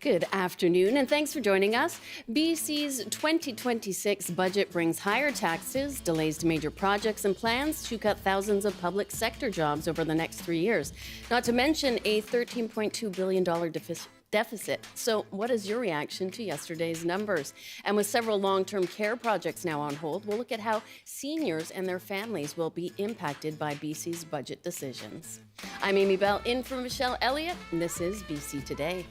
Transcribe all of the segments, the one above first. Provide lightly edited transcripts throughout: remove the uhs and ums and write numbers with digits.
Good afternoon, and thanks for joining us. BC's 2026 budget brings higher taxes, delays to major projects, and plans to cut thousands of public sector jobs over the next 3 years, not to mention a $13.2 billion deficit. So what is your reaction to yesterday's numbers? And with several long-term care projects now on hold, we'll look at how seniors and their families will be impacted by BC's budget decisions. I'm Amy Bell, in for Michelle Elliott, and this is BC Today.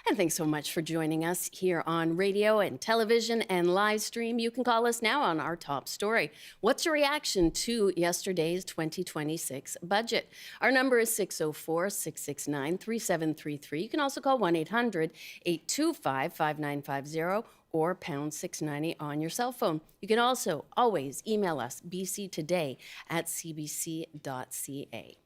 And thanks so much for joining us here on radio and television and live stream. You can call us now on our top story. What's your reaction to yesterday's 2026 budget? Our number is 604-669-3733. You can also call 1-800-825-5950 or pound 690 on your cell phone. You can also always email us bctoday@cbc.ca.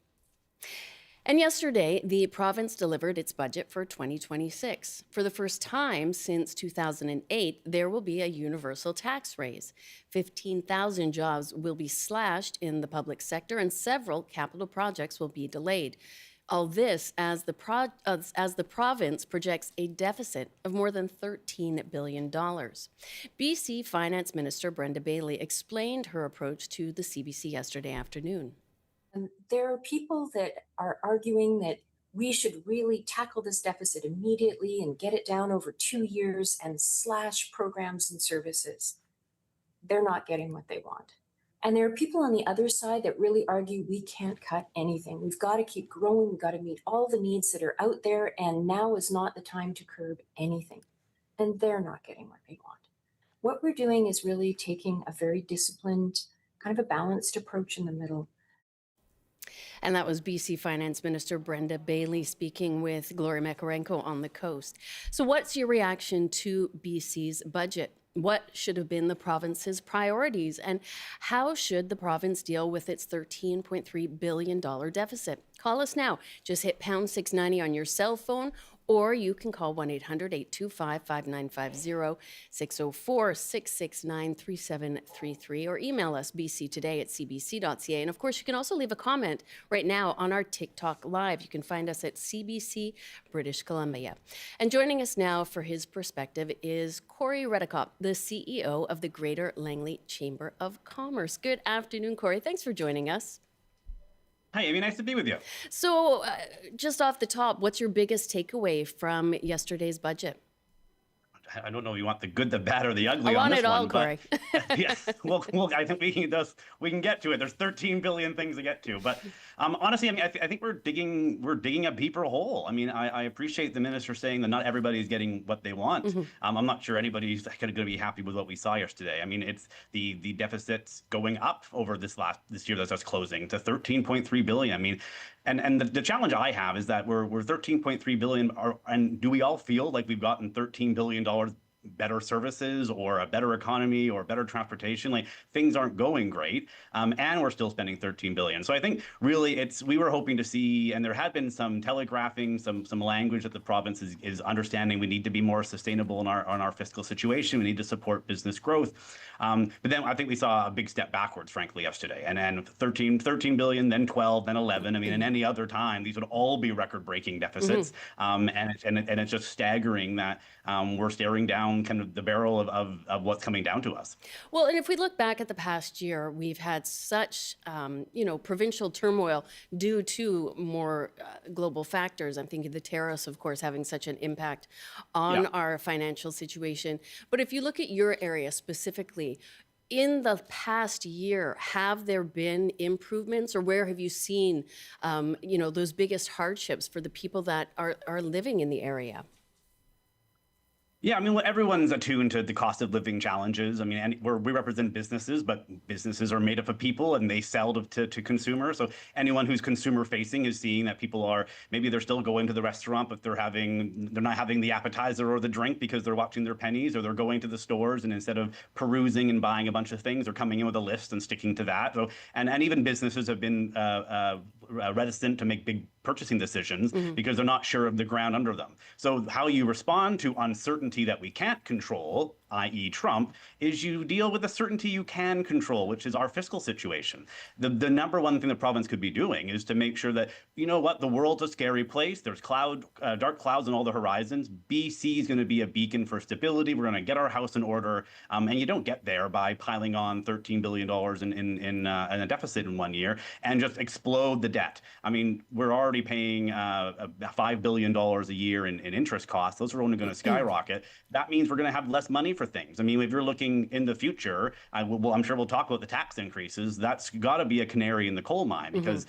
And yesterday, the province delivered its budget for 2026. For the first time since 2008, there will be a universal tax raise. 15,000 jobs will be slashed in the public sector, and several capital projects will be delayed. All this as the province projects a deficit of more than $13 billion. BC Finance Minister Brenda Bailey explained her approach to the CBC yesterday afternoon. There are people that are arguing that we should really tackle this deficit immediately and get it down over 2 years and slash programs and services. They're not getting what they want. And there are people on the other side that really argue we can't cut anything. We've got to keep growing. We've got to meet all the needs that are out there. And now is not the time to curb anything. And they're not getting what they want. What we're doing is really taking a very disciplined, kind of a balanced approach in the middle. And that was BC Finance Minister Brenda Bailey speaking with Gloria Makarenko on the coast. So what's your reaction to BC's budget? What should have been the province's priorities? And how should the province deal with its $13.3 billion deficit? Call us now. Just hit pound 690 on your cell phone, or you can call 1-800-825-5950, 604-669-3733, or email us bctoday@cbc.ca. And of course, you can also leave a comment right now on our TikTok Live. You can find us at CBC British Columbia. And joining us now for his perspective is Cory Redekop, the CEO of the Greater Langley Chamber of Commerce. Good afternoon, Cory. Thanks for joining us. Hi, Amy. Nice to be with you. So just off the top, what's your biggest takeaway from yesterday's budget? I don't know if you want the good, the bad, or the ugly I on want this it all, one, Cory. Yeah, well, I think we can get to it. There's 13 billion things to get to, but honestly, I mean, I think we're digging a deeper hole. I mean, I appreciate the minister saying that not everybody is getting what they want. Mm-hmm. I'm not sure anybody's going to be happy with what we saw yesterday. I mean, it's the deficit's going up over this year that's closing to 13.3 billion. I mean, and the challenge I have is that we're 13.3 billion, and do we all feel like we've gotten $13 billion better services or a better economy or better transportation? Like, things aren't going great, and we're still spending 13 billion. So I think really we were hoping to see, and there had been some telegraphing, some language that the province is understanding we need to be more sustainable in our fiscal situation. We need to support business growth. But then I think we saw a big step backwards, frankly, yesterday. And then 13 billion, then 12, then 11. I mean, in any other time, these would all be record-breaking deficits. And it's just staggering that we're staring down kind of the barrel of what's coming down to us. Well, and if we look back at the past year, we've had such, provincial turmoil due to more global factors. I'm thinking the tariffs, of course, having such an impact on our financial situation. But if you look at your area specifically, in the past year, have there been improvements, or where have you seen, those biggest hardships for the people that are living in the area? Yeah, I mean, everyone's attuned to the cost of living challenges. I mean, and we represent businesses, but businesses are made up of people and they sell to consumers. So anyone who's consumer facing is seeing that people are, maybe they're still going to the restaurant, but they're not having the appetizer or the drink because they're watching their pennies, or they're going to the stores and instead of perusing and buying a bunch of things, they're coming in with a list and sticking to that. So, and even businesses have been reticent to make big purchasing decisions because they're not sure of the ground under them. So how you respond to uncertainty that we can't control i.e. Trump, is you deal with the certainty you can control, which is our fiscal situation. The number one thing the province could be doing is to make sure that, you know what, the world's a scary place. There's dark clouds on all the horizons. BC is going to be a beacon for stability. We're going to get our house in order. And you don't get there by piling on $13 billion in a deficit in 1 year and just explode the debt. I mean, we're already paying $5 billion a year in interest costs. Those are only going to skyrocket. That means we're going to have less money for things. I mean, if you're looking in the future, I'm sure we'll talk about the tax increases. That's got to be a canary in the coal mine, because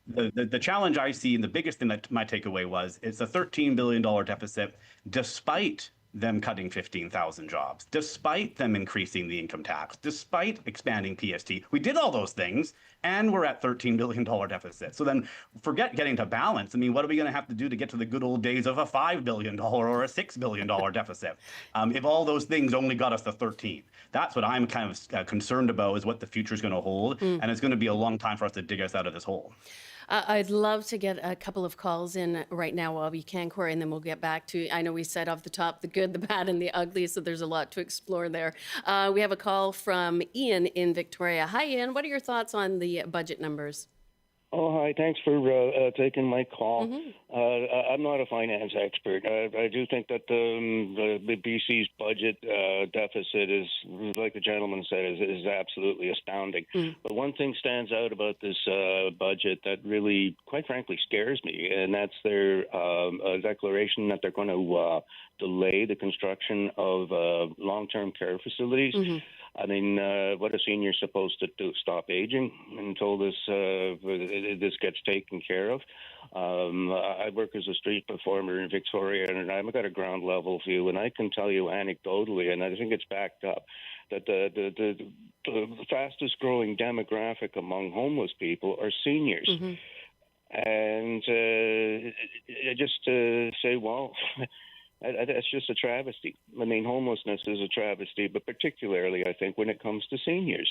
the challenge I see, and the biggest thing that my takeaway was, it's a $13 billion deficit despite them cutting 15,000 jobs, despite them increasing the income tax, despite expanding PST. We did all those things, and we're at $13 billion deficit. So then forget getting to balance. I mean, what are we going to have to do to get to the good old days of a $5 billion or a $6 billion deficit? If all those things only got us to 13, that's what I'm kind of concerned about, is what the future is going to hold. And it's going to be a long time for us to dig us out of this hole. I'd love to get a couple of calls in right now while we can, Cory, and then we'll get back to, I know we said off the top, the good, the bad, and the ugly, so there's a lot to explore there. We have a call from Ian in Victoria. Hi, Ian. What are your thoughts on the budget numbers? Oh, hi. Thanks for taking my call. I'm not a finance expert. I do think that the BC's budget deficit is, like the gentleman said, is absolutely astounding. But one thing stands out about this budget that really, quite frankly, scares me, and that's their declaration that they're going to delay the construction of long-term care facilities. I mean, what are seniors supposed to do? Stop aging until this gets taken care of? I work as a street performer in Victoria, and I've got a ground level view, and I can tell you anecdotally, and I think it's backed up, that the fastest growing demographic among homeless people are seniors. And just to say, well, that's just a travesty. I mean, homelessness is a travesty, but particularly, I think, when it comes to seniors.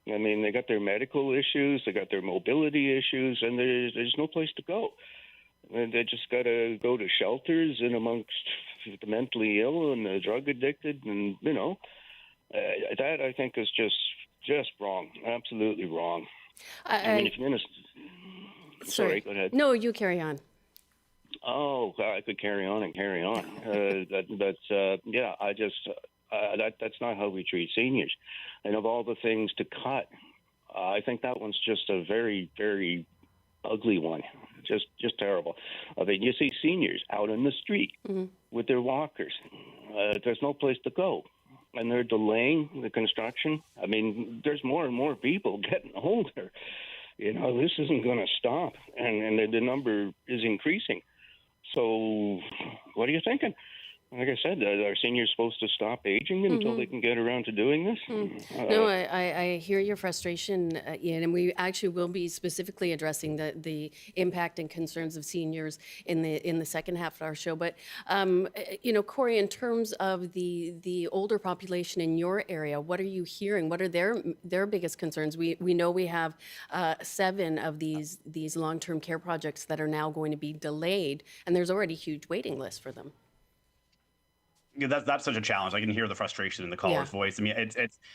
I mean, they got their medical issues, they got their mobility issues, and there's no place to go. And they just got to go to shelters in amongst the mentally ill and the drug addicted, and, you know, that I think is just wrong, absolutely wrong. I mean, if you're in a... Sorry, go ahead. No, you carry on. Oh, I could carry on and carry on. Yeah, that's not how we treat seniors. And of all the things to cut, I think that one's just a very, very ugly one. Just terrible. I mean, you see seniors out in the street with their walkers. There's no place to go. And they're delaying the construction. I mean, there's more and more people getting older. You know, this isn't going to stop. And the number is increasing. So what are you thinking? Like I said, are seniors supposed to stop aging until they can get around to doing this? No, I hear your frustration, Ian, and we actually will be specifically addressing the impact and concerns of seniors in the second half of our show. But you know, Cory, in terms of the older population in your area, what are you hearing? What are their biggest concerns? We know we have 7 of these long-term care projects that are now going to be delayed, and there's already huge waiting lists for them. Yeah, that's such a challenge. I can hear the frustration in the caller's voice. I mean,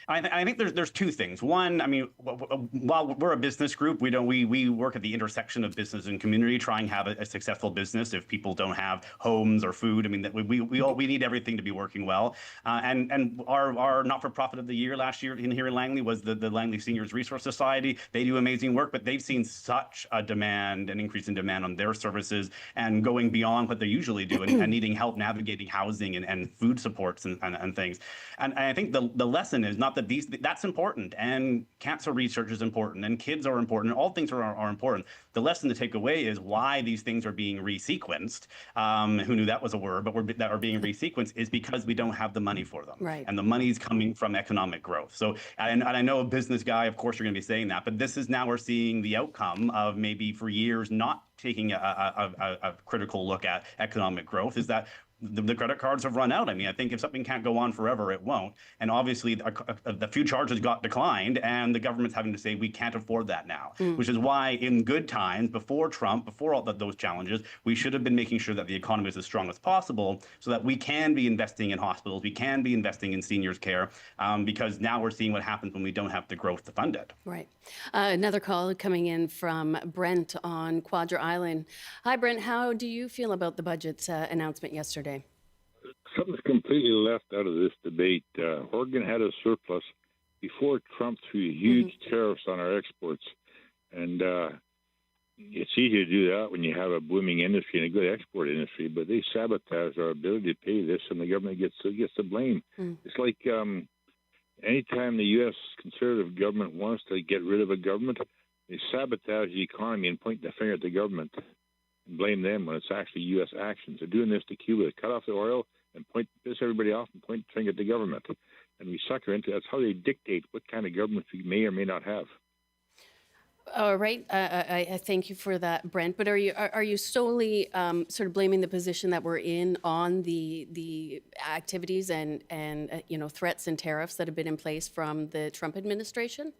I think there's 2 things. One, I mean, while we're a business group, we work at the intersection of business and community, try and have a successful business. If people don't have homes or food, I mean, we need everything to be working well. And our not-for-profit of the year last year here in Langley was the Langley Seniors Resource Society. They do amazing work, but they've seen such a demand, an increase in demand on their services, and going beyond what they usually do, and needing help navigating housing and food supports and things. And I think the lesson is not that that's important, and cancer research is important, and kids are important, all things are important. The lesson to take away is why these things are being resequenced. Who knew that was a word, but that are being resequenced is because we don't have the money for them. Right. And the money's coming from economic growth. So, and I know a business guy, of course, you're going to be saying that, but this is now we're seeing the outcome of maybe for years not taking a critical look at economic growth, is that the credit cards have run out. I mean, I think if something can't go on forever, it won't. And obviously, the few charges got declined, and the government's having to say we can't afford that now, which is why in good times, before Trump, before all those challenges, we should have been making sure that the economy is as strong as possible so that we can be investing in hospitals, we can be investing in seniors' care, because now we're seeing what happens when we don't have the growth to fund it. Right. Another call coming in from Brent on Quadra Island. Hi, Brent. How do you feel about the budget announcement yesterday? Something's completely left out of this debate. Oregon had a surplus before Trump threw huge tariffs on our exports. And it's easy to do that when you have a booming industry and a good export industry, but they sabotage our ability to pay this, and the government gets the blame. It's like anytime the U.S. conservative government wants to get rid of a government, they sabotage the economy and point the finger at the government and blame them when it's actually U.S. actions. They're doing this to Cuba. They cut off the oil and piss everybody off and point the finger at the government. And we sucker into that's how they dictate what kind of government we may or may not have. All right. I thank you for that, Brent. But are you solely sort of blaming the position that we're in on the activities and threats and tariffs that have been in place from the Trump administration?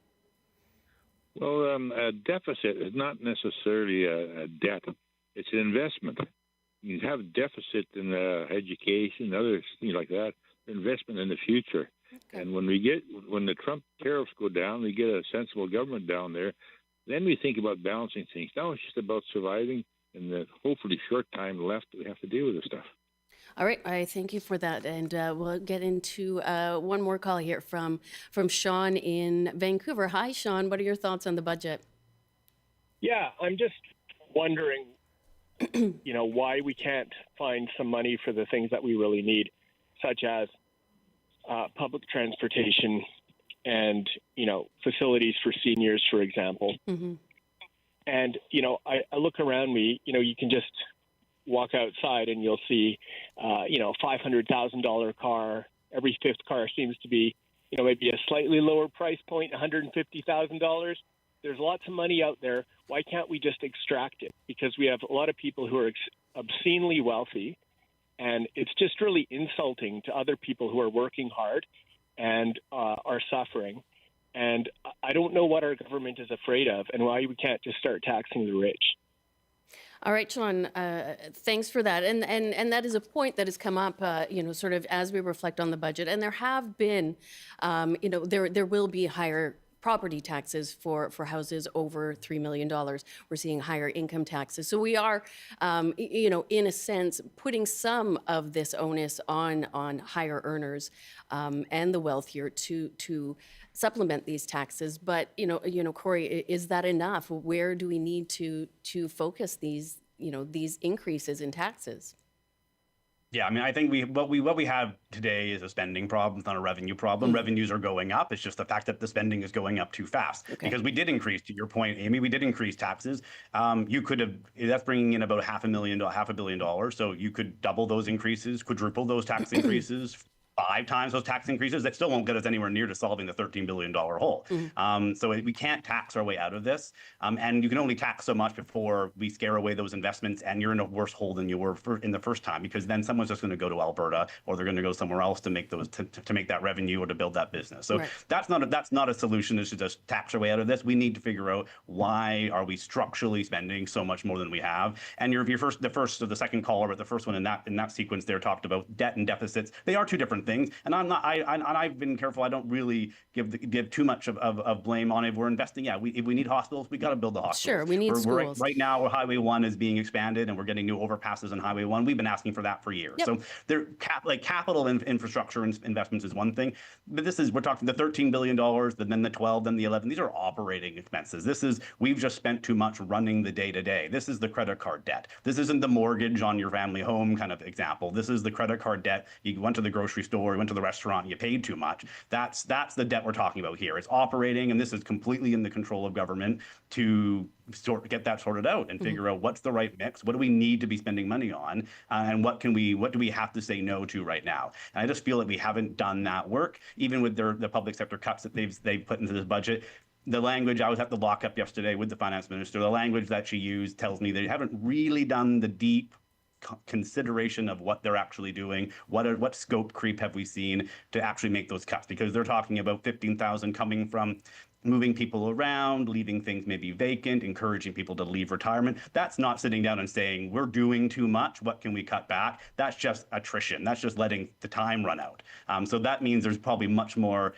Well, a deficit is not necessarily a debt. It's an investment. You have deficit in education and other things like that, investment in the future. Okay. And when the Trump tariffs go down, we get a sensible government down there, then we think about balancing things. Now it's just about surviving in the hopefully short time left that we have to deal with this stuff. All right, I thank you for that, and we'll get into one more call here from Sean in Vancouver. Hi, Sean. What are your thoughts on the budget? Yeah, I'm just wondering, why we can't find some money for the things that we really need, such as public transportation and, facilities for seniors, for example. And, I look around me, you can just walk outside and you'll see, $500,000 car. Every fifth car seems to be, maybe a slightly lower price point, $150,000. There's lots of money out there. Why can't we just extract it? Because we have a lot of people who are obscenely wealthy, and it's just really insulting to other people who are working hard and are suffering. And I don't know what our government is afraid of and why we can't just start taxing the rich. All right, Sean, thanks for that. And that is a point that has come up, sort of as we reflect on the budget. And there have been, there will be higher property taxes for houses over $3 million. We're seeing higher income taxes. So we are, in a sense, putting some of this onus on higher earners and the wealthier to supplement these taxes. But, Cory, is that enough? Where do we need to focus these increases in taxes? Yeah, I mean, I think what we have today is a spending problem, it's not a revenue problem. Revenues are going up. It's just the fact that the spending is going up too fast. Okay. Because we did increase, to your point, Amy, we did increase taxes. You could have, that's bringing in about $500 million. So you could double those increases, quadruple those tax increases, 5 times those tax increases. That still won't get us anywhere near to solving the $13 billion hole. So we can't tax our way out of this. And you can only tax so much before we scare away those investments, and you're in a worse hole than you were in the first time, because then someone's just going to go to Alberta, or they're going to go somewhere else to make those to make that revenue or to build that business. So right. That's not a solution, is to just tax our way out of this. We need to figure out, why are we structurally spending so much more than we have? And the first or the second caller, but the first one in that sequence there talked about debt and deficits. They are two different things, and I've been careful. I don't really give too much of blame on it. We're investing. Yeah, if we need hospitals, we got to build the hospitals. Sure, we need schools. Right now, Highway 1 is being expanded, and we're getting new overpasses on Highway 1. We've been asking for that for years. Yep. So capital infrastructure investments is one thing, but we're talking the $13 billion, then the 12, then the 11. These are operating expenses. We've just spent too much running the day to day. This is the credit card debt. This isn't the mortgage on your family home kind of example. This is the credit card debt. You went to the grocery store, you went to the restaurant, and you paid too much. That's the debt we're talking about here. It's operating, and this is completely in the control of government to get that sorted out and figure out what's the right mix. What do we need to be spending money on, and what do we have to say no to right now? And I just feel that we haven't done that work, even with the public sector cuts that they've put into this budget. The language, I was at the lockup yesterday with the finance minister, the language that she used tells me they haven't really done the deep consideration of what they're actually doing, what scope creep have we seen to actually make those cuts, because they're talking about 15,000 coming from moving people around, leaving things maybe vacant, encouraging people to leave retirement. That's not sitting down and saying, we're doing too much, what can we cut back? That's just attrition. That's just letting the time run out. So that means there's probably much more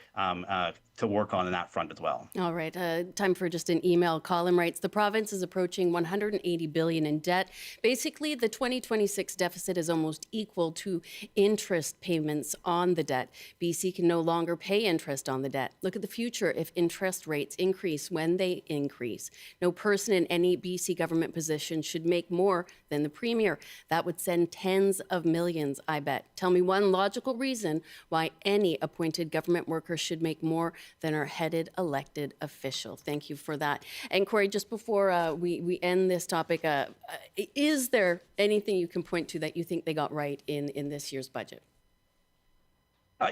to work on that front as well. All right, time for just an email. Colin writes, the province is approaching $180 billion in debt. Basically, the 2026 deficit is almost equal to interest payments on the debt. BC can no longer pay interest on the debt. Look at the future if interest rates increase when they increase. No person in any BC government position should make more than the Premier. That would send tens of millions, I bet. Tell me one logical reason why any appointed government worker should make more than our headed elected official. Thank you for that. And Cory, just before we end this topic, is there anything you can point to that you think they got right in this year's budget?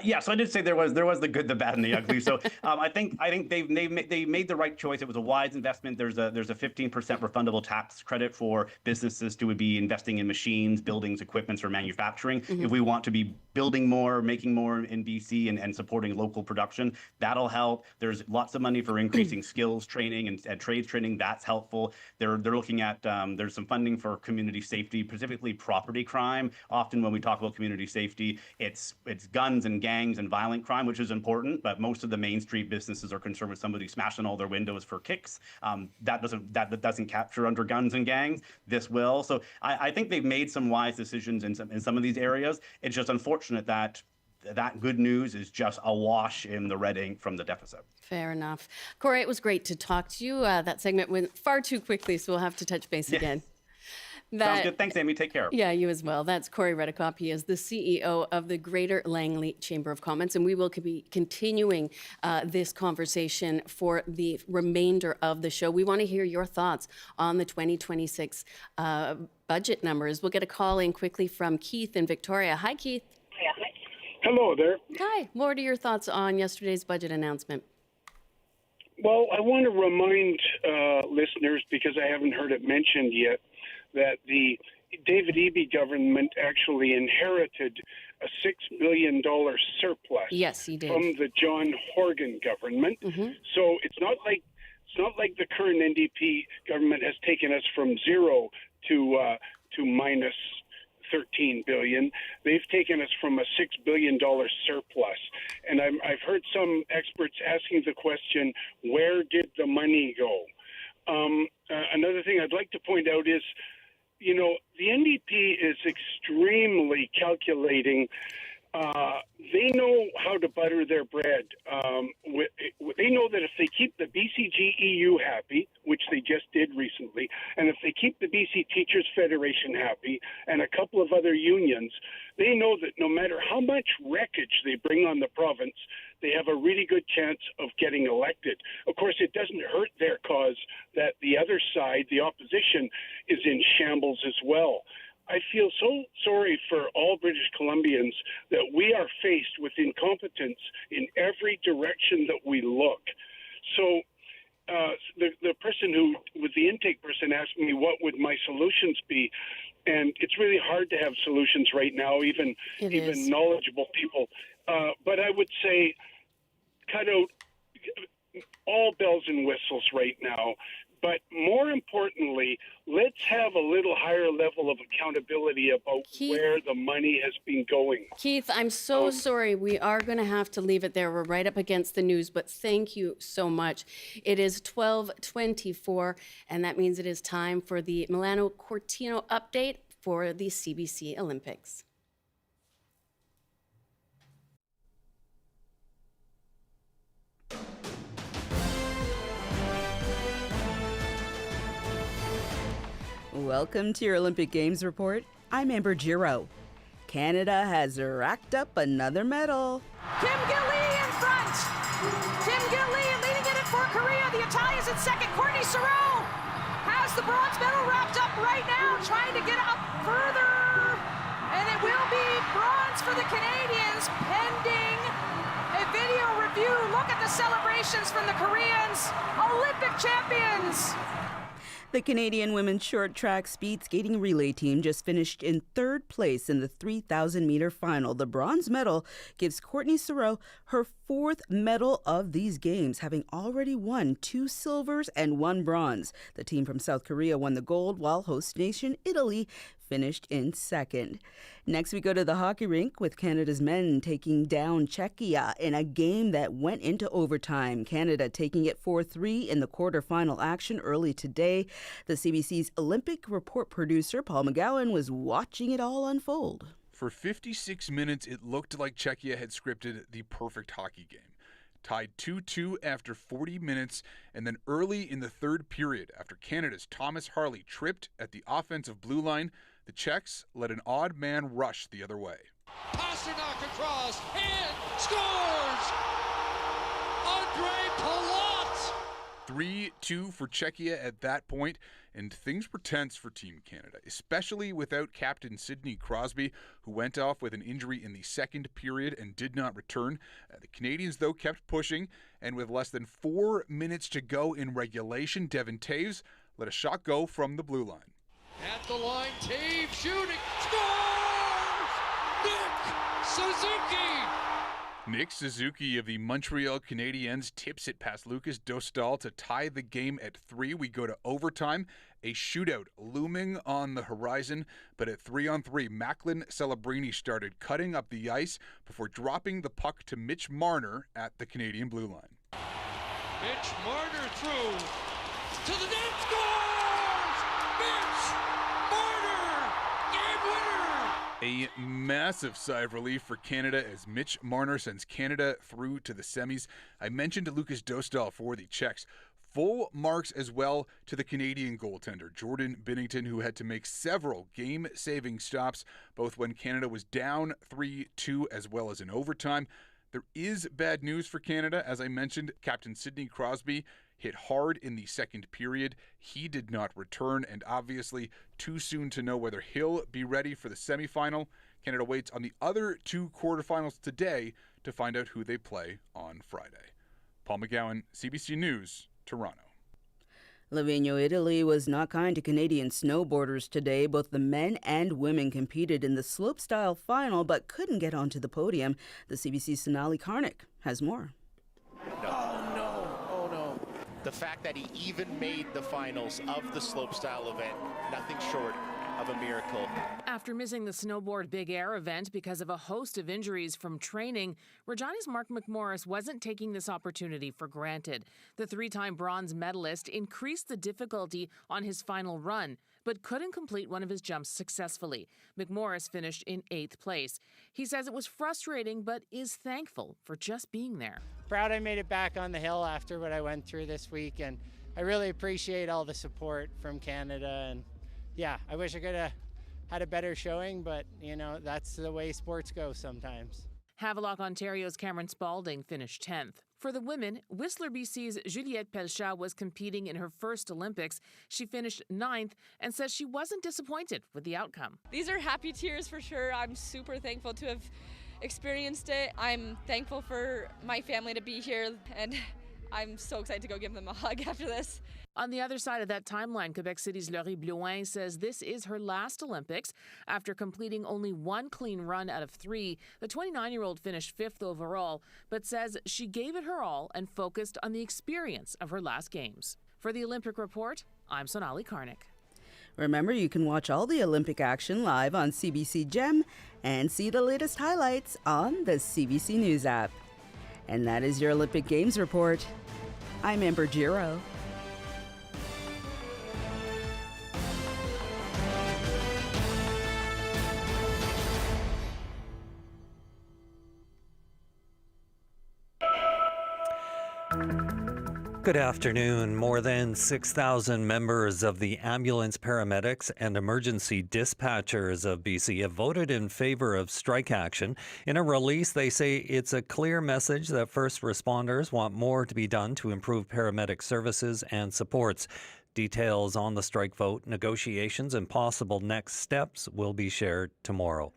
Yeah, so I did say there was the good, the bad, and the ugly. So I think they made the right choice. It was a wise investment. There's a 15% refundable tax credit for businesses to be investing in machines, buildings, equipments, or manufacturing. Mm-hmm. If we want to be building more, making more in BC, and supporting local production, that'll help. There's lots of money for increasing skills training and trades training. That's helpful. They're looking at there's some funding for community safety, specifically property crime. Often when we talk about community safety, it's guns and gangs and violent crime, which is important, but most of the Main Street businesses are concerned with somebody smashing all their windows for kicks. That doesn't capture under guns and gangs. This will. So I think they've made some wise decisions in some of these areas. It's just unfortunate that good news is just awash in the red ink from the deficit. Fair enough. Cory, it was great to talk to you. That segment went far too quickly, so we'll have to touch base again. Sounds good. Thanks, Amy. Take care. Yeah, you as well. That's Cory Redekop. He is the CEO of the Greater Langley Chamber of Commerce, and we will be continuing this conversation for the remainder of the show. We want to hear your thoughts on the 2026 budget numbers. We'll get a call in quickly from Keith in Victoria. Hi, Keith. Hello there. Hi. What are your thoughts on yesterday's budget announcement? Well, I want to remind listeners, because I haven't heard it mentioned yet, that the David Eby government actually inherited a $6 billion surplus. Yes, he did. From the John Horgan government. Mm-hmm. So it's not like the current NDP government has taken us from zero to minus 13 billion. They've taken us from a $6 billion surplus. And I've heard some experts asking the question, where did the money go? Another thing I'd like to point out is, you know, the NDP is extremely calculating. They know how to butter their bread. They know that if they keep the BCGEU happy, which they just did recently, and if they keep the BC Teachers Federation happy and a couple of other unions, they know that no matter how much wreckage they bring on the province, they have a really good chance of getting elected. Of course, it doesn't hurt their cause that the other side, the opposition, is in shambles as well. I feel so sorry for all British Columbians that we are faced with incompetence in every direction that we look. So the person the intake person asked me what would my solutions be, and it's really hard to have solutions right now, even knowledgeable people. But I would say cut out all bells and whistles right now. But more importantly, let's have a little higher level of accountability about where the money has been going. Keith, I'm so sorry. We are going to have to leave it there. We're right up against the news, but thank you so much. It is 12:24, and that means it is time for the Milano Cortino update for the CBC Olympics. Welcome to your Olympic Games report. I'm Amber Giro. Canada has racked up another medal. Kim Gilly in front. Kim Gilly leading it in for Korea. The Italians in second. Courtney Sorrell has the bronze medal wrapped up right now, trying to get up further. And it will be bronze for the Canadians, pending a video review. Look at the celebrations from the Koreans, Olympic champions. The Canadian women's short track speed skating relay team just finished in third place in the 3,000-meter final. The bronze medal gives Courtney Sereau her fourth medal of these games, having already won 2 silvers and 1 bronze. The team from South Korea won the gold, while host nation Italy finished in second. Next, we go to the hockey rink with Canada's men taking down Czechia in a game that went into overtime. Canada taking it 4-3 in the quarterfinal action early today. The CBC's Olympic report producer, Paul McGowan, was watching it all unfold. For 56 minutes, it looked like Czechia had scripted the perfect hockey game. Tied 2-2 after 40 minutes, and then early in the third period, after Canada's Thomas Harley tripped at the offensive blue line, the Czechs let an odd man rush the other way. Pasternak across, and scores! Andre Palat! 3-2 for Czechia at that point, and things were tense for Team Canada, especially without captain Sidney Crosby, who went off with an injury in the second period and did not return. The Canadians, though, kept pushing, and with less than 4 minutes to go in regulation, Devon Toews let a shot go from the blue line. At the line, Taves shooting, scores! Nick Suzuki! Nick Suzuki of the Montreal Canadiens tips it past Lucas Dostal to tie the game at 3. We go to overtime, a shootout looming on the horizon, but at 3-on-3, Macklin Celebrini started cutting up the ice before dropping the puck to Mitch Marner at the Canadian blue line. Mitch Marner through to the net, scores! Mitch Marner, game winner! A massive sigh of relief for Canada as Mitch Marner sends Canada through to the semis. I mentioned Lucas Dostal for the Czechs. Full marks as well to the Canadian goaltender, Jordan Binnington, who had to make several game-saving stops, both when Canada was down 3-2 as well as in overtime. There is bad news for Canada. As I mentioned, Captain Sidney Crosby hit hard in the second period. He did not return, and obviously too soon to know whether he'll be ready for the semifinal. Canada waits on the other 2 quarterfinals today to find out who they play on Friday. Paul McGowan, CBC News, Toronto. Livigno, Italy was not kind to Canadian snowboarders today. Both the men and women competed in the slopestyle final but couldn't get onto the podium. The CBC's Sonali Karnik has more. The fact that he even made the finals of the slopestyle event, nothing short of a miracle. After missing the snowboard big air event because of a host of injuries from training, Regina's Mark McMorris wasn't taking this opportunity for granted. The 3-time bronze medalist increased the difficulty on his final run, but couldn't complete one of his jumps successfully. McMorris finished in 8th place. He says it was frustrating, but is thankful for just being there. Proud I made it back on the hill after what I went through this week, and I really appreciate all the support from Canada. And yeah, I wish I could have had a better showing, but you know, that's the way sports go sometimes. Havelock, Ontario's Cameron Spaulding finished 10th. For the women, Whistler, BC's Juliette Pelchat was competing in her first Olympics. She finished 9th and says she wasn't disappointed with the outcome. These are happy tears for sure. I'm super thankful to have experienced it. I'm thankful for my family to be here, and I'm so excited to go give them a hug after this. On the other side of that timeline, Quebec City's Laurie Blouin says this is her last Olympics. After completing only 1 clean run out of 3, the 29-year-old finished 5th overall, but says she gave it her all and focused on the experience of her last games. For the Olympic Report, I'm Sonali Karnik. Remember, you can watch all the Olympic action live on CBC Gem and see the latest highlights on the CBC News app. And that is your Olympic Games report. I'm Amber Giro. Good afternoon. More than 6,000 members of the ambulance paramedics and emergency dispatchers of BC have voted in favor of strike action. In a release, they say it's a clear message that first responders want more to be done to improve paramedic services and supports. Details on the strike vote, negotiations, and possible next steps will be shared tomorrow.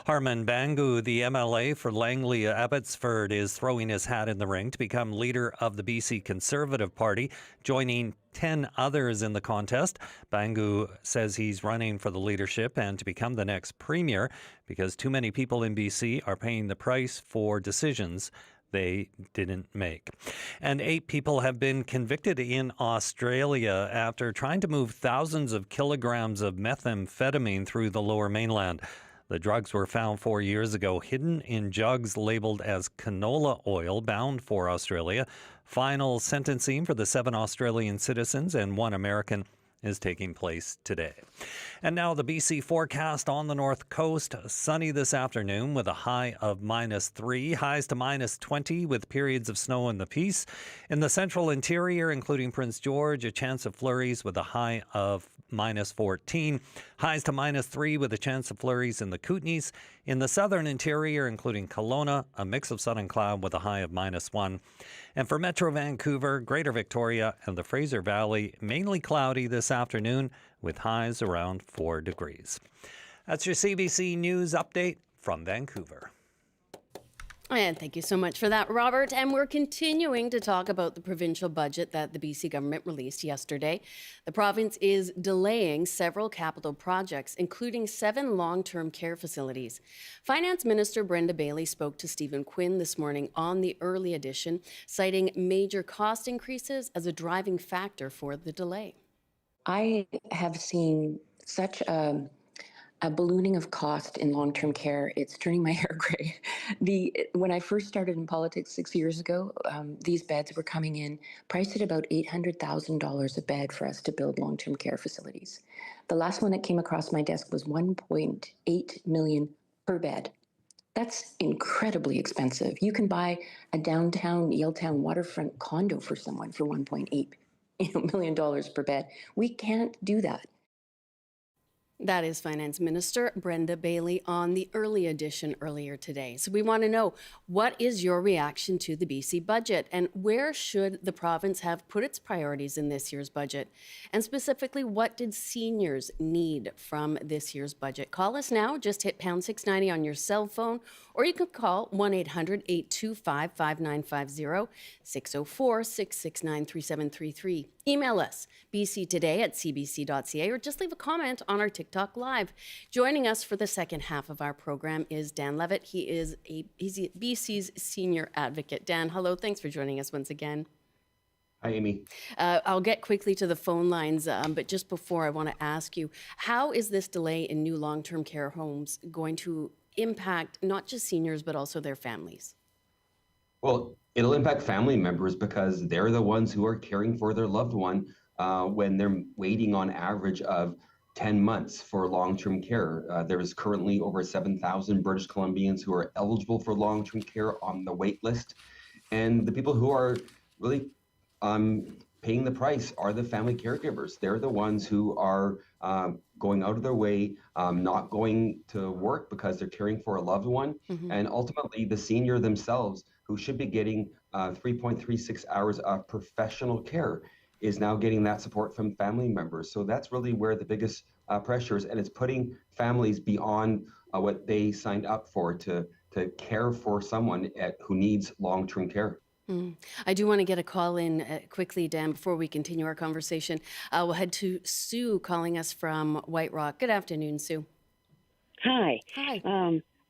Harman Bangu, the MLA for Langley Abbotsford, is throwing his hat in the ring to become leader of the BC Conservative Party, joining 10 others in the contest. Bangu says he's running for the leadership and to become the next premier because too many people in BC are paying the price for decisions they didn't make. And 8 people have been convicted in Australia after trying to move thousands of kilograms of methamphetamine through the Lower Mainland. The drugs were found 4 years ago, hidden in jugs labeled as canola oil, bound for Australia. Final sentencing for the 7 Australian citizens and 1 American is taking place today. And now the BC forecast on the north coast. Sunny this afternoon with a high of -3, highs to -20 with periods of snow in the Peace. In the central interior, including Prince George, a chance of flurries with a high of -14. Highs to -3 with a chance of flurries in the Kootenays. In the southern interior, including Kelowna, a mix of sun and cloud with a high of -1. And for Metro Vancouver, Greater Victoria, and the Fraser Valley, mainly cloudy this afternoon with highs around 4 degrees. That's your CBC News update from Vancouver. And thank you so much for that, Robert. And we're continuing to talk about the provincial budget that the BC government released yesterday. The province is delaying several capital projects, including 7 long-term care facilities. Finance Minister Brenda Bailey spoke to Stephen Quinn this morning on the early edition, citing major cost increases as a driving factor for the delay. I have seen such a ballooning of cost in long-term care. It's turning my hair gray. When I first started in politics 6 years ago, these beds were coming in priced at about $800,000 a bed for us to build long-term care facilities. The last one that came across my desk was $1.8 million per bed. That's incredibly expensive. You can buy a downtown Yaletown waterfront condo for someone for $1.8 million per bed. We can't do that. That is Finance Minister Brenda Bailey on the early edition earlier today. So we want to know, what is your reaction to the BC budget, and where should the province have put its priorities in this year's budget? And specifically, what did seniors need from this year's budget? Call us now. Just hit pound 690 on your cell phone, or you can call 1-800-825-5950, 604-669-3733. Email us, bctoday@cbc.ca, or just leave a comment on our TikTok Live. Joining us for the second half of our program is Dan Levitt. He's BC's senior advocate. Dan, hello. Thanks for joining us once again. Hi, Amy. I'll get quickly to the phone lines, but just before, I want to ask you, how is this delay in new long-term care homes going to impact not just seniors, but also their families? Well, it'll impact family members because they're the ones who are caring for their loved one when they're waiting on average of 10 months for long-term care. There is currently over 7,000 British Columbians who are eligible for long-term care on the wait list. And the people who are really paying the price are the family caregivers. They're the ones who are going out of their way, not going to work because they're caring for a loved one. And ultimately, the senior themselves, who should be getting 3.36 hours of professional care, is now getting that support from family members. So that's really where the biggest pressure is, and it's putting families beyond what they signed up for to care for someone who needs long-term care. I do want to get a call in quickly, Dan, before we continue our conversation. We'll head to Sue calling us from White Rock. Good afternoon, Sue. Hi. Hi.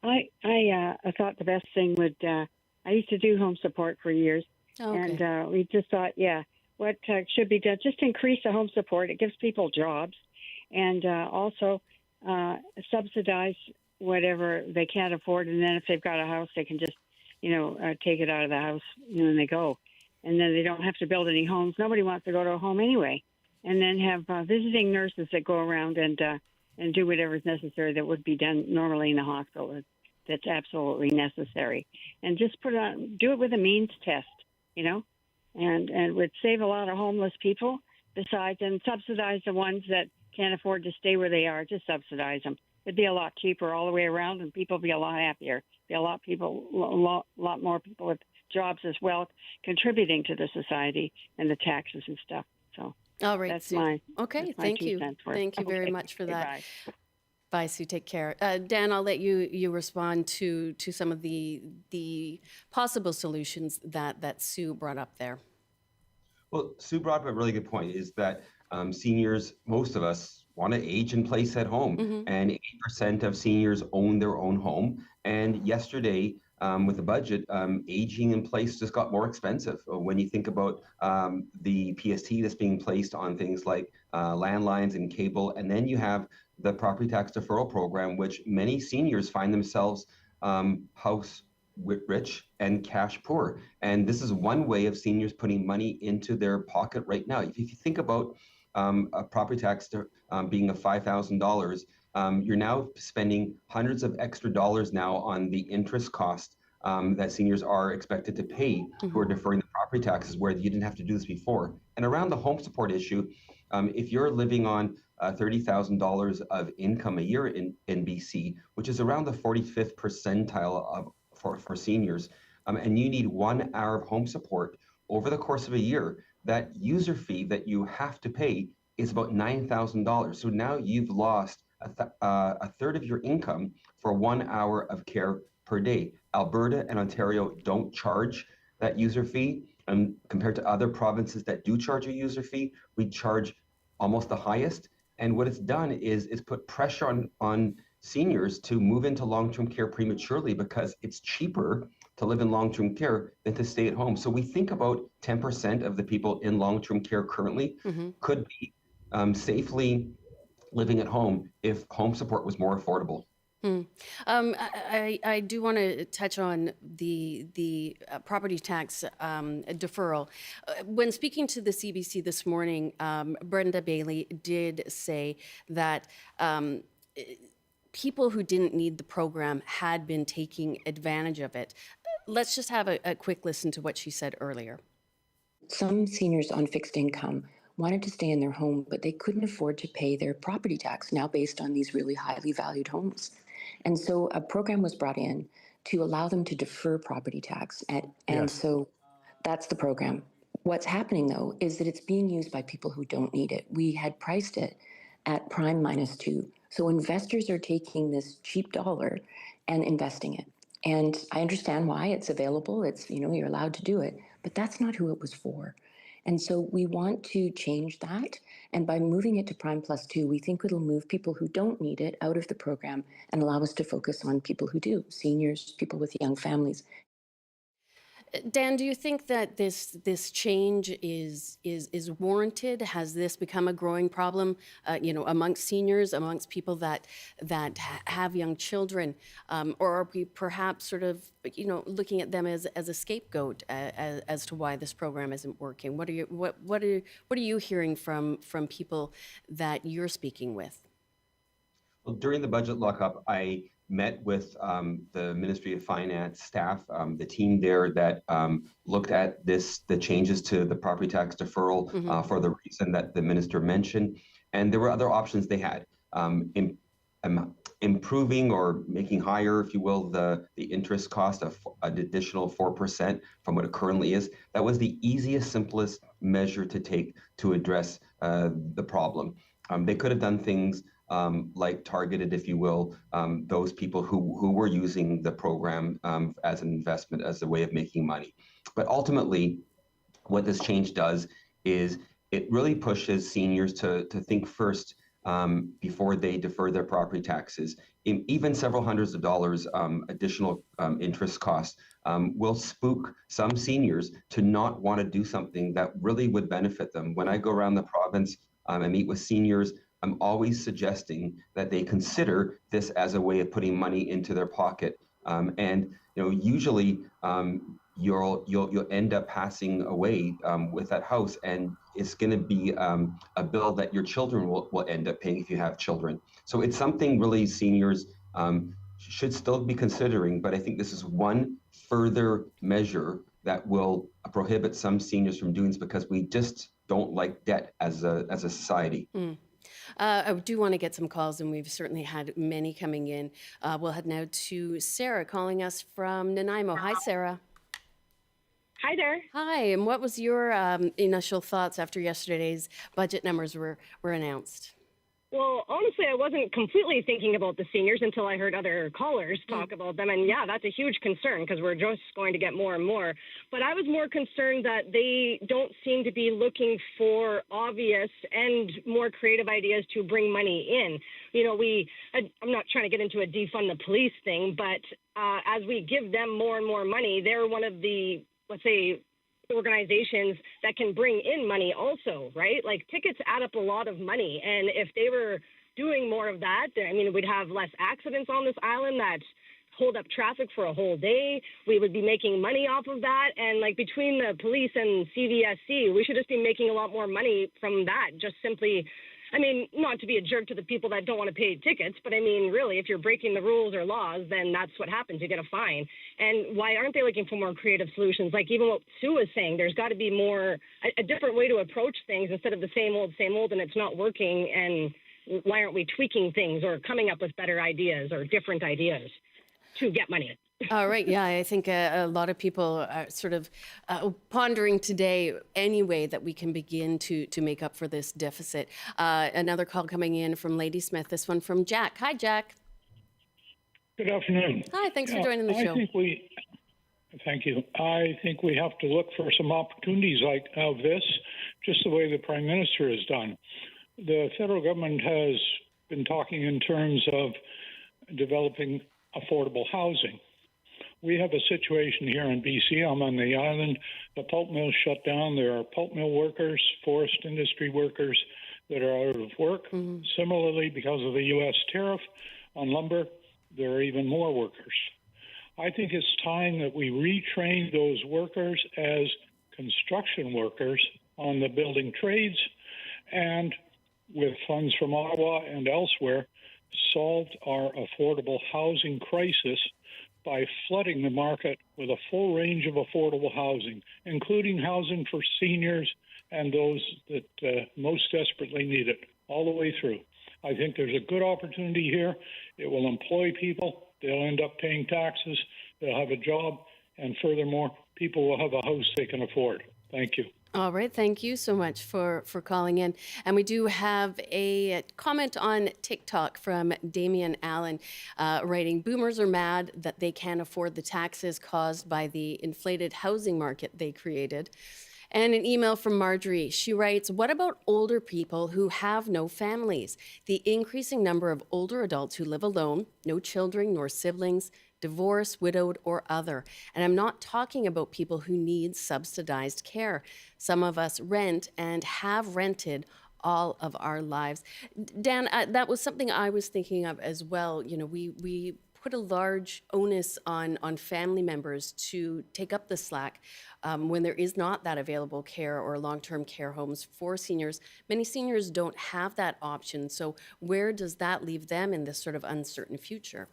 I thought the best thing would, I used to do home support for years, and we just thought, what should be done, just increase the home support. It gives people jobs, and also subsidize whatever they can't afford, and then if they've got a house, they can just take it out of the house when they go. And then they don't have to build any homes. Nobody wants to go to a home anyway. And then have visiting nurses that go around and do whatever's necessary that would be done normally in a hospital. That's absolutely necessary. And just do it with a means test, and it would save a lot of homeless people besides, and subsidize the ones that can't afford to stay where they are. Just subsidize them. It'd be a lot cheaper all the way around, and people would be a lot happier. Be a lot more people with jobs as well, contributing to the society and the taxes and stuff. So All right, That's Sue. my Okay, that's my thank 2 you. cents worth. Thank you very Okay. much for Okay, that. bye. Bye, Sue. Take care. Dan, I'll let you respond to some of the possible solutions that Sue brought up there. Well, Sue brought up a really good point, is that seniors, most of us, want to age in place at home, and 80% of seniors own their own home. And yesterday, with the budget, aging in place just got more expensive. When you think about the PST that's being placed on things like landlines and cable, and then you have the property tax deferral program, which many seniors find themselves house rich and cash poor. And this is one way of seniors putting money into their pocket right now. If you think about a property tax being of $5,000, you're now spending hundreds of extra dollars now on the interest cost that seniors are expected to pay who are deferring the property taxes, where you didn't have to do this before. And around the home support issue, if you're living on $30,000 of income a year in BC, which is around the 45th percentile for seniors, and you need 1 hour of home support over the course of a year, that user fee that you have to pay is about $9,000. So now you've lost a third of your income for 1 hour of care per day. Alberta and Ontario don't charge that user fee. And compared to other provinces that do charge a user fee, we charge almost the highest. And what it's done is put pressure on seniors to move into long-term care prematurely, because it's cheaper to live in long-term care than to stay at home. So we think about 10% of the people in long-term care currently could be safely living at home if home support was more affordable. I do want to touch on the property tax deferral. When speaking to the CBC this morning, Brenda Bailey did say that people who didn't need the program had been taking advantage of it. Let's just have a quick listen to what she said earlier. Some seniors on fixed income wanted to stay in their home, but they couldn't afford to pay their property tax, now based on these really highly valued homes. And so a program was brought in to allow them to defer property tax. And so that's the program. What's happening, though, is that it's being used by people who don't need it. We had priced it at prime -2. So investors are taking this cheap dollar and investing it. And I understand why it's available. It's, you're allowed to do it, but that's not who it was for. And so we want to change that. And by moving it to prime +2, we think it'll move people who don't need it out of the program and allow us to focus on people who do, seniors, people with young families. Dan, do you think that this change is warranted? Has this become a growing problem, amongst seniors, amongst people that have young children, or are we perhaps sort of, looking at them as a scapegoat as to why this program isn't working? What are you hearing from people that you're speaking with? Well, during the budget lockup, I met with the Ministry of Finance staff, the team there that looked at the changes to the property tax deferral for the reason that the minister mentioned. And there were other options they had. Improving or making higher, if you will, the interest cost of an additional 4% from what it currently is. That was the easiest, simplest measure to take to address the problem. They could have done things like targeted, if you will, those people who were using the program as an investment, as a way of making money. But ultimately, what this change does is it really pushes seniors to think first before they defer their property taxes. Even several hundreds of dollars additional interest costs will spook some seniors to not want to do something that really would benefit them. When I go around the province and meet with seniors, I'm always suggesting that they consider this as a way of putting money into their pocket. Usually you'll end up passing away with that house, and it's going to be a bill that your children will end up paying if you have children. So it's something really seniors should still be considering, but I think this is one further measure that will prohibit some seniors from doing this, because we just don't like debt as a society. I do want to get some calls, and we've certainly had many coming in. We'll head now to Sarah calling us from Nanaimo. Hi, Sarah. Hi Hi there. Hi, and what was your initial thoughts after yesterday's budget numbers were announced? Well, honestly, I wasn't completely thinking about the seniors until I heard other callers talk about them. And yeah, that's a huge concern because we're just going to get more and more. But I was more concerned that they don't seem to be looking for obvious and more creative ideas to bring money in. You know, I'm not trying to get into a defund the police thing, but as we give them more and more money, they're one of the, let's say, organizations that can bring in money also, right? Like tickets add up a lot of money. And if they were doing more of that, I mean, we'd have less accidents on this island that hold up traffic for a whole day. We would be making money off of that. And like between the police and CVSC, we should just be making a lot more money from that. Just simply, I mean, not to be a jerk to the people that don't want to pay tickets, but I mean, really, if you're breaking the rules or laws, then that's what happens. You get a fine. And why aren't they looking for more creative solutions? Like even what Sue was saying, there's got to be more, a different way to approach things instead of the same old, and it's not working. And why aren't we tweaking things or coming up with better ideas or different ideas to get money? All right. Yeah, I think a lot of people are sort of pondering today any way that we can begin to make up for this deficit. Another call coming in from Ladysmith, this one from Jack. Hi, Jack. Good afternoon. Hi, thanks for joining the show. Thank you. I think we have to look for some opportunities like of this, just the way the Prime Minister has done. The federal government has been talking in terms of developing affordable housing. We have a situation here in BC. I'm on the island. The pulp mill's shut down. There are pulp mill workers, forest industry workers that are out of work. Similarly, because of the U.S. tariff on lumber, there are even more workers. I think it's time that we retrain those workers as construction workers on the building trades and with funds from Ottawa and elsewhere, solved our affordable housing crisis by flooding the market with a full range of affordable housing, including housing for seniors and those that most desperately need it, all the way through. I think there's a good opportunity here. It will employ people. They'll end up paying taxes. They'll have a job. And furthermore, people will have a house they can afford. Thank you. All right. Thank you so much for calling in. And we do have a comment on TikTok from Damian Allen writing, boomers are mad that they can't afford the taxes caused by the inflated housing market they created. And an email from Marjorie. She writes, what about older people who have no families? The increasing number of older adults who live alone, no children nor siblings, divorced, widowed, or other. And I'm not talking about people who need subsidized care. Some of us rent and have rented all of our lives. Dan, that was something I was thinking of as well. You know, we put a large onus on family members to take up the slack when there is not that available care or long-term care homes for seniors. Many seniors don't have that option. So where does that leave them in this sort of uncertain future?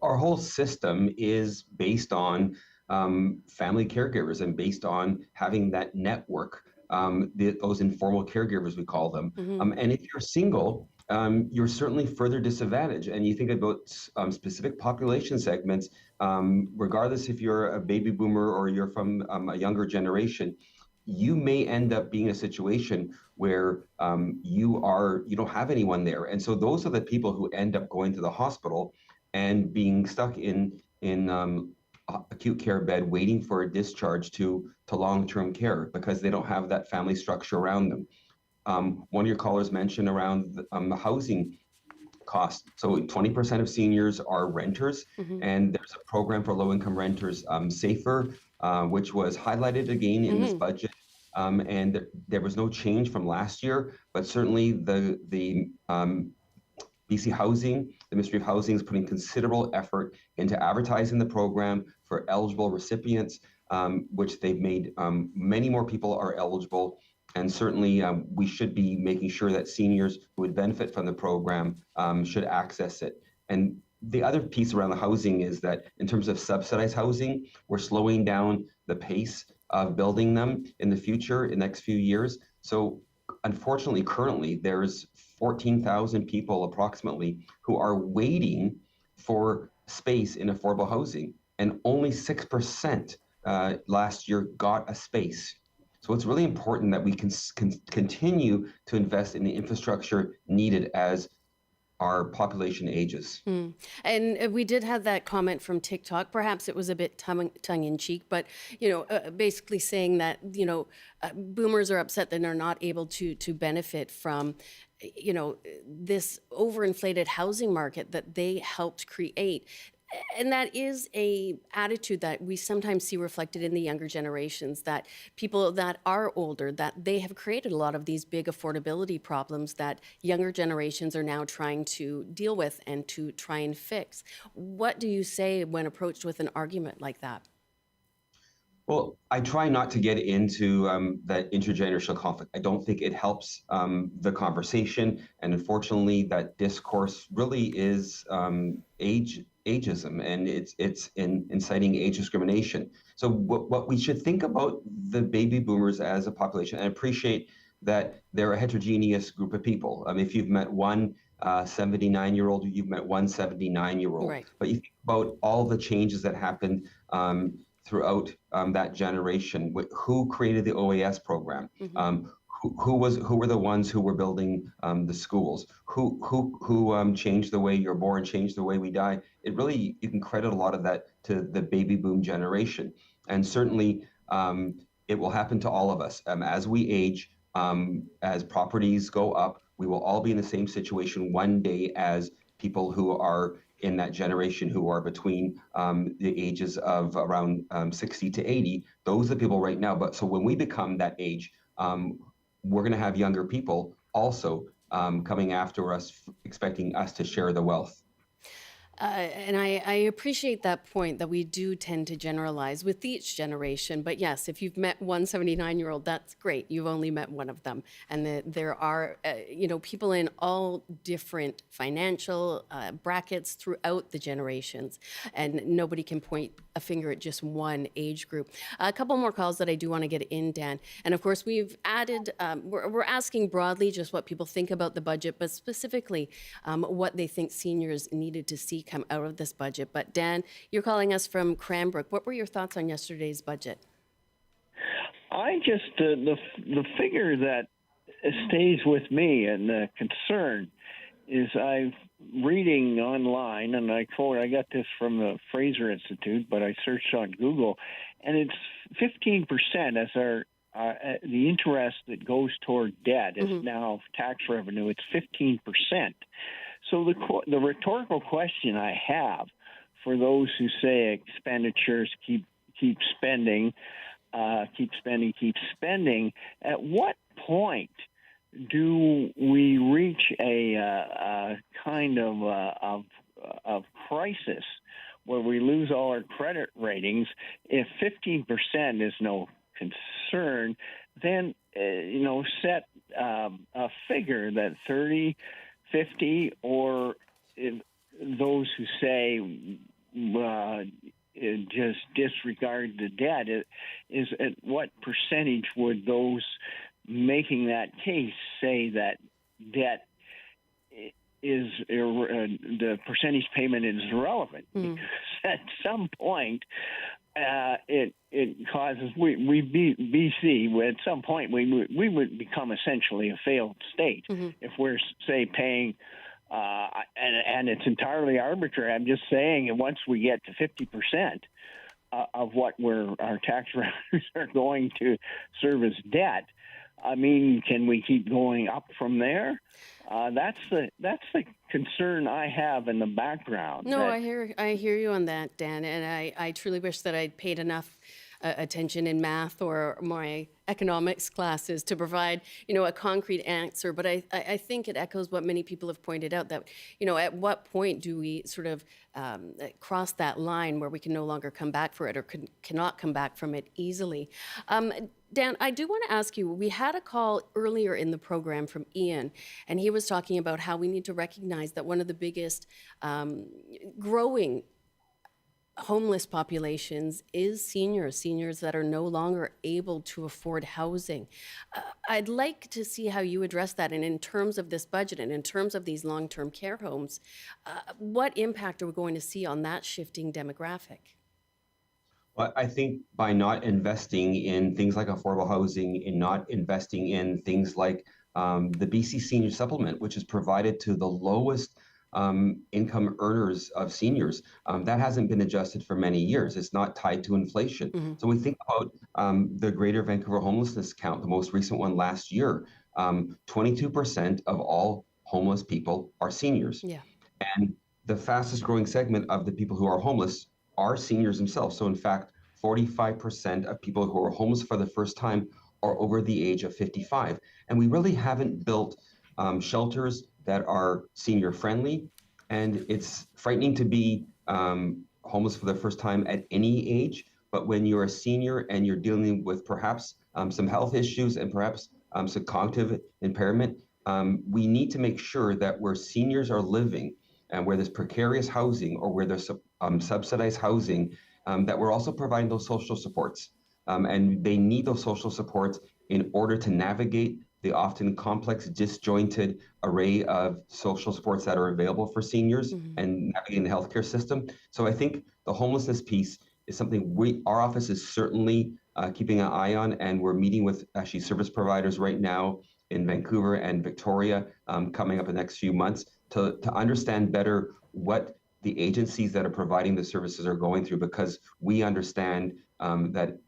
Our whole system is based on family caregivers and based on having that network, those informal caregivers, we call them. And if you're single, you're certainly further disadvantaged. And you think about specific population segments, regardless if you're a baby boomer or you're from a younger generation, you may end up being in a situation where you don't have anyone there. And so those are the people who end up going to the hospital and being stuck in acute care bed waiting for a discharge to long-term care because they don't have that family structure around them. One of your callers mentioned around the housing cost. So 20% of seniors are renters, and there's a program for low-income renters, Safer, which was highlighted again in this budget. And there was no change from last year, but certainly the BC Housing, the Ministry of Housing, is putting considerable effort into advertising the program for eligible recipients, which they've made many more people are eligible. And certainly we should be making sure that seniors who would benefit from the program should access it. And the other piece around the housing is that in terms of subsidized housing, we're slowing down the pace of building them in the future, in the next few years. So unfortunately, currently, there's 14,000 people approximately who are waiting for space in affordable housing, and only 6% last year got a space. So it's really important that we can continue to invest in the infrastructure needed as our population ages. And we did have that comment from TikTok. Perhaps it was a bit tongue in cheek, but basically saying that boomers are upset that they're not able to benefit from this overinflated housing market that they helped create. And that is a attitude that we sometimes see reflected in the younger generations, that people that are older, that they have created a lot of these big affordability problems that younger generations are now trying to deal with and to try and fix. What do you say when approached with an argument like that? Well, I try not to get into that intergenerational conflict. I don't think it helps the conversation. And unfortunately, that discourse really is ageism, and it's inciting age discrimination. So what we should think about the baby boomers as a population, and I appreciate that they're a heterogeneous group of people. If you've met one 79-year-old, you've met one 79-year-old. Right. But you think about all the changes that happened throughout that generation. Who created the OAS program? Who were the ones who were building the schools? Who changed the way you're born, changed the way we die? It really, you can credit a lot of that to the baby boom generation. And certainly it will happen to all of us. As we age, as properties go up, we will all be in the same situation one day as people who are in that generation who are between the ages of around 60 to 80. Those are the people right now. But so when we become that age, we're going to have younger people also coming after us, expecting us to share the wealth. And I appreciate that point that we do tend to generalize with each generation. But yes, if you've met one 79-year-old, that's great. You've only met one of them. And there are, people in all different financial brackets throughout the generations. And nobody can point a finger at just one age group. A couple more calls that I do want to get in, Dan. And of course, we've added, we're asking broadly just what people think about the budget, but specifically what they think seniors needed to see come out of this budget. But Dan, you're calling us from Cranbrook. What were your thoughts on yesterday's budget? I just, the figure that stays with me and the concern is I'm reading online, and I got this from the Fraser Institute, but I searched on Google, and it's 15% as the interest that goes toward debt is now tax revenue. It's 15%. So the rhetorical question I have for those who say expenditures keep spending, keep spending, at what point do we reach a kind of crisis where we lose all our credit ratings? If 15% is no concern, then set a figure that 30, 50, or those who say just disregard the debt, is at what percentage would those making that case say that debt is the percentage payment is irrelevant? Because at some point it causes BC at some point we would become essentially a failed state if we're say paying and it's entirely arbitrary. I'm just saying, and once we get to 50% of what our tax revenues are going to serve as debt, I mean, can we keep going up from there? That's the concern I have in the background. No, I hear you on that, Dan, and I truly wish that I'd paid enough attention in math or my economics classes to provide, a concrete answer. But I think it echoes what many people have pointed out, that, at what point do we sort of cross that line where we can no longer come back for it or cannot come back from it easily? Dan, I do want to ask you, we had a call earlier in the program from Ian, and he was talking about how we need to recognize that one of the biggest growing homeless populations is seniors that are no longer able to afford housing. I'd like to see how you address that, and in terms of this budget and in terms of these long-term care homes, what impact are we going to see on that shifting demographic? Well, I think by not investing in things like affordable housing, in not investing in things like the BC Senior Supplement, which is provided to the lowest income earners of seniors, that hasn't been adjusted for many years. It's not tied to inflation. So we think about the Greater Vancouver Homelessness Count, the most recent one last year. 22% of all homeless people are seniors. Yeah. And the fastest growing segment of the people who are homeless are seniors themselves. So in fact, 45% of people who are homeless for the first time are over the age of 55. And we really haven't built shelters that are senior friendly. And it's frightening to be homeless for the first time at any age. But when you're a senior and you're dealing with perhaps some health issues and perhaps some cognitive impairment, we need to make sure that where seniors are living and where there's precarious housing or where there's subsidized housing, that we're also providing those social supports. And they need those social supports in order to navigate the often complex, disjointed array of social supports that are available for seniors and navigating the healthcare system. So I think the homelessness piece is something our office is certainly keeping an eye on, and we're meeting with actually service providers right now in Vancouver and Victoria coming up in the next few months to understand better what the agencies that are providing the services are going through, because we understand that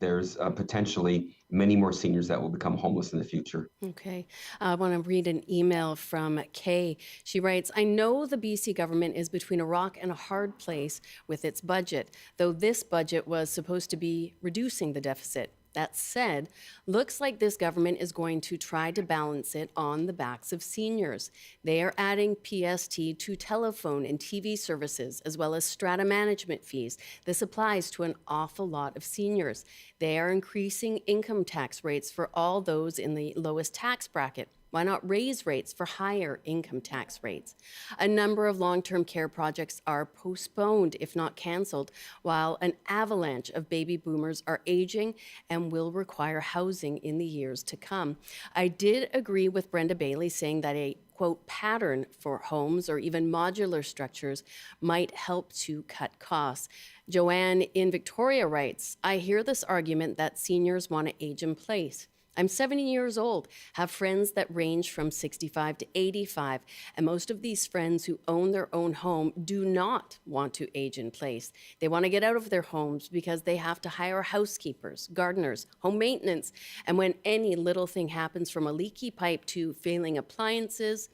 there's potentially many more seniors that will become homeless in the future. Okay. I want to read an email from Kay. She writes, I know the BC government is between a rock and a hard place with its budget, though this budget was supposed to be reducing the deficit. That said, looks like this government is going to try to balance it on the backs of seniors. They are adding PST to telephone and TV services, as well as strata management fees. This applies to an awful lot of seniors. They are increasing income tax rates for all those in the lowest tax bracket. Why not raise rates for higher income tax rates? A number of long-term care projects are postponed, if not canceled, while an avalanche of baby boomers are aging and will require housing in the years to come. I did agree with Brenda Bailey saying that a quote, pattern for homes or even modular structures might help to cut costs. Joanne in Victoria writes, I hear this argument that seniors want to age in place. I'm 70 years old, have friends that range from 65 to 85, and most of these friends who own their own home do not want to age in place. They want to get out of their homes because they have to hire housekeepers, gardeners, home maintenance, and when any little thing happens from a leaky pipe to failing appliances,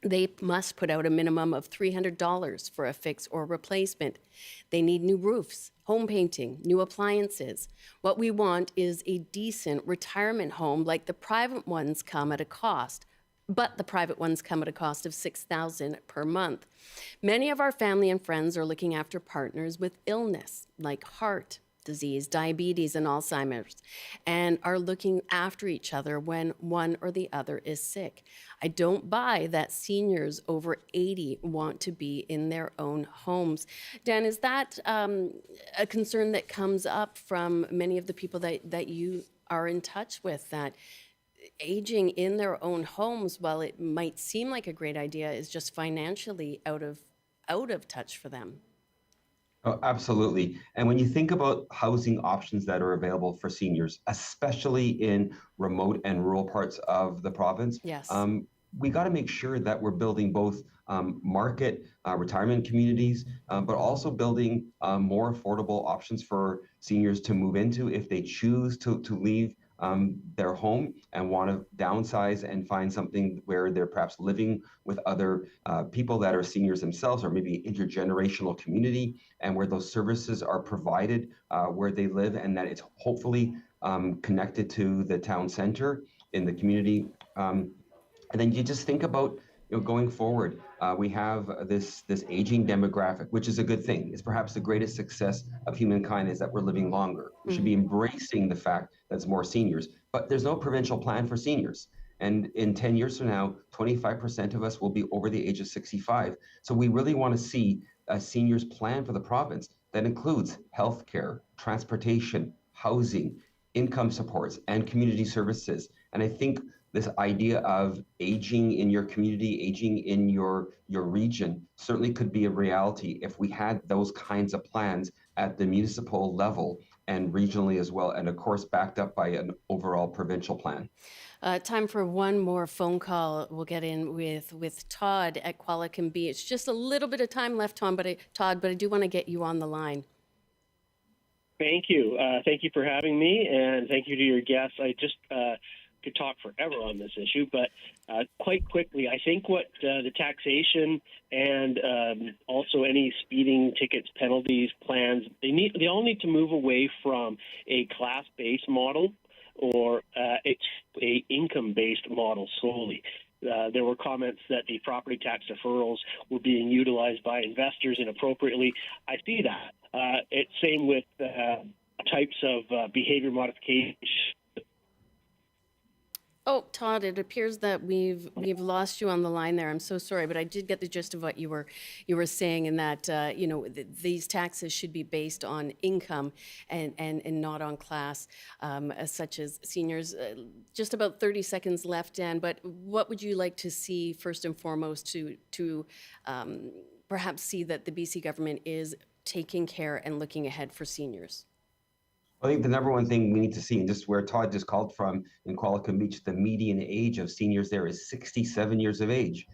they must put out a minimum of $300 for a fix or replacement. They need new roofs, home painting, new appliances. What we want is a decent retirement home like the private ones come at a cost, but the private ones come at a cost of $6,000 per month. Many of our family and friends are looking after partners with illness like heart disease, diabetes, and Alzheimer's, and are looking after each other when one or the other is sick. I don't buy that seniors over 80 want to be in their own homes. Dan, is that a concern that comes up from many of the people that you are in touch with, that aging in their own homes, while it might seem like a great idea, is just financially out of touch for them? Oh, absolutely. And when you think about housing options that are available for seniors, especially in remote and rural parts of the province, yes, we got to make sure that we're building both market retirement communities, but also building more affordable options for seniors to move into if they choose to leave their home and want to downsize and find something where they're perhaps living with other people that are seniors themselves, or maybe intergenerational community, and where those services are provided where they live, and that it's hopefully connected to the town center in the community. And then you just think about, going forward, we have this aging demographic, which is a good thing. It's perhaps the greatest success of humankind is that we're living longer. We should be embracing the fact that there's more seniors, but there's no provincial plan for seniors. And in 10 years from now, 25% of us will be over the age of 65. So we really want to see a seniors plan for the province that includes healthcare, transportation, housing, income supports, and community services. And I think this idea of aging in your community, aging in your region, certainly could be a reality if we had those kinds of plans at the municipal level and regionally as well, and of course backed up by an overall provincial plan. Time for one more phone call. We'll get in with Todd at Qualicum Beach. Just a little bit of time left, Todd, but I do want to get you on the line. Thank you. Thank you for having me, and thank you to your guests. I just could talk forever on this issue, but quite quickly, I think what the taxation and also any speeding tickets, penalties, plans, they all need to move away from a class-based model or it's a income-based model solely. There were comments that the property tax deferrals were being utilized by investors inappropriately. I see that. It's same with types of behavior modification. Oh, Todd, it appears that we've lost you on the line there. I'm so sorry, but I did get the gist of what you were saying, in that these taxes should be based on income and not on class, such as seniors. Just about 30 seconds left, Dan. But what would you like to see first and foremost to perhaps see that the BC government is taking care and looking ahead for seniors? I think the number one thing we need to see, and just where Todd just called from in Qualicum Beach, the median age of seniors there is 67 years of age.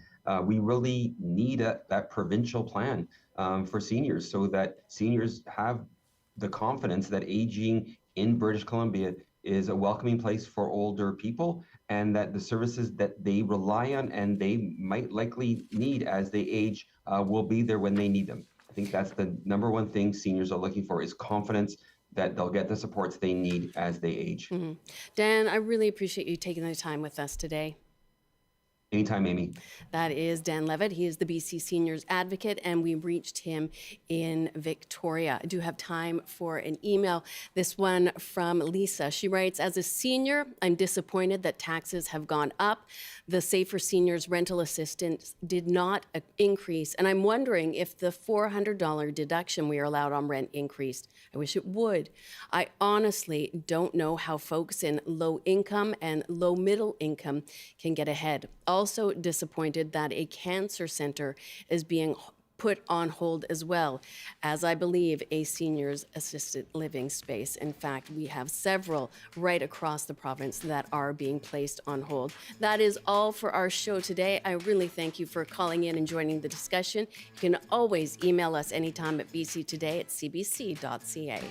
We really need that provincial plan for seniors, so that seniors have the confidence that aging in British Columbia is a welcoming place for older people, and that the services that they rely on and they might likely need as they age will be there when they need them. I think that's the number one thing seniors are looking for, is confidence that they'll get the supports they need as they age. Mm-hmm. Dan, I really appreciate you taking the time with us today. Anytime, Amy. That is Dan Levitt. He is the BC Seniors Advocate, and we reached him in Victoria. I do have time for an email. This one from Lisa. She writes, as a senior, I'm disappointed that taxes have gone up. The Safer Seniors rental assistance did not increase, and I'm wondering if the $400 deduction we are allowed on rent increased. I wish it would. I honestly don't know how folks in low income and low middle income can get ahead. Also disappointed that a cancer center is being put on hold as well, as I believe a seniors assisted living space. In fact, we have several right across the province that are being placed on hold. That is all for our show today. I really thank you for calling in and joining the discussion. You can always email us anytime at bctoday@cbc.ca.